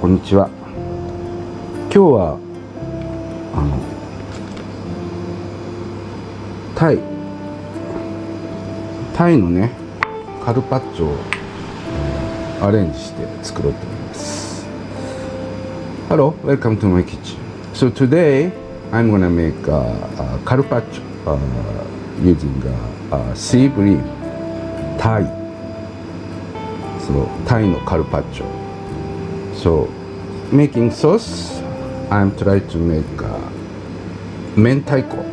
こんにちは。今日はタイのねカルパッチョをアレンジして作ろうと思います。Hello, welcome to my kitchen. So today I'm gonna make a carpaccio using seabream Thai. So Thai no carpaccio. So making sauce, I'm trying to make MENTAIKO,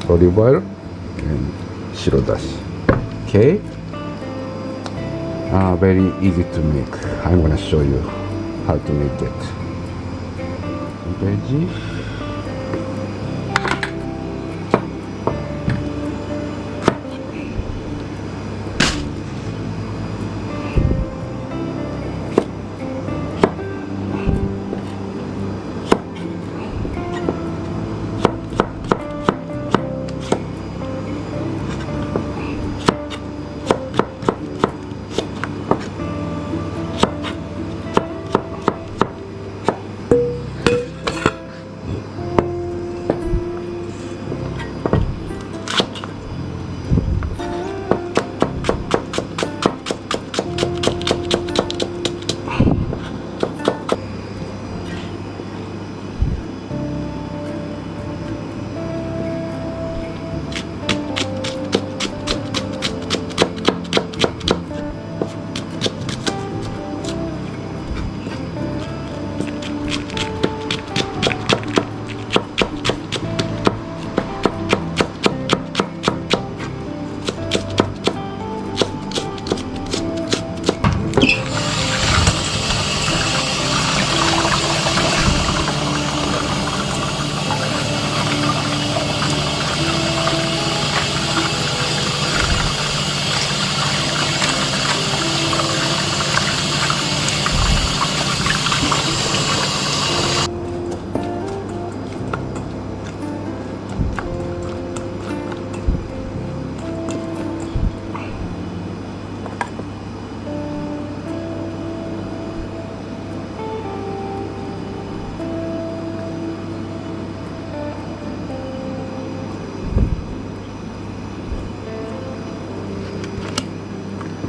olive oil and shirodashi. Okay, very easy to make. I'm gonna show you how to make it. Veggie.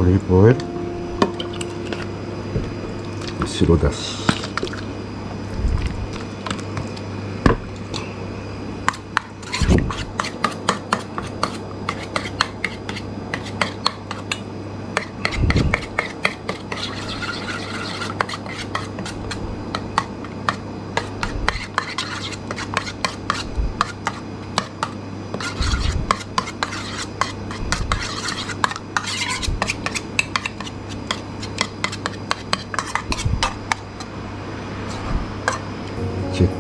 Olive oil, 白だし、チェック。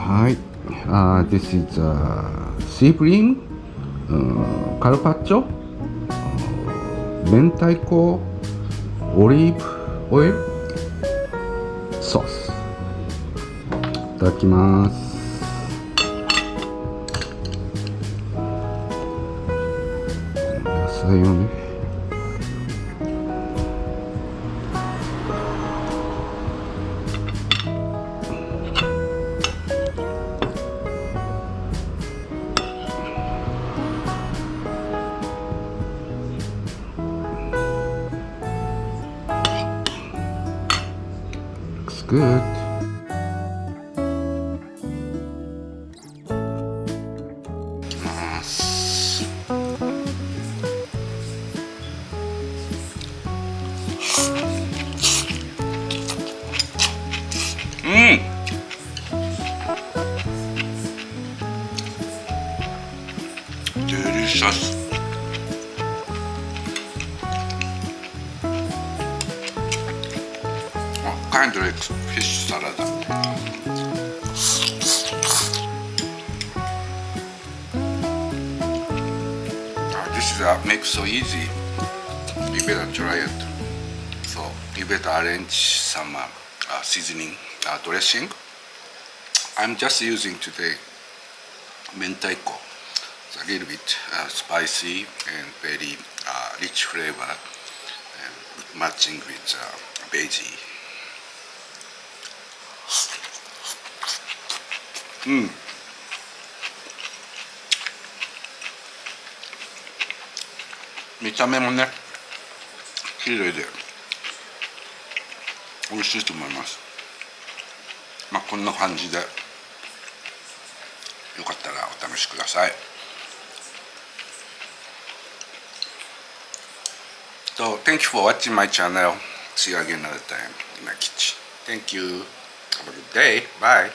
はい、this is seabream carpaccio, MENTAIKO olive oil sauce. ただきます。野菜をね、looks good. Delicious. Kind of like fish salad. This is makes so easy. You better try it. So you better arrange some seasoning dressing. I'm just using today MENTAIKO. It's a little bit spicy and very rich flavor, and matching with veggie. Mm. 見た目もね、綺麗で美味しいと思います。まあこんな感じでよかったらお試しください。So thank you for watching my channel. See you again another time in my kitchen. Thank you. Have a good day. Bye.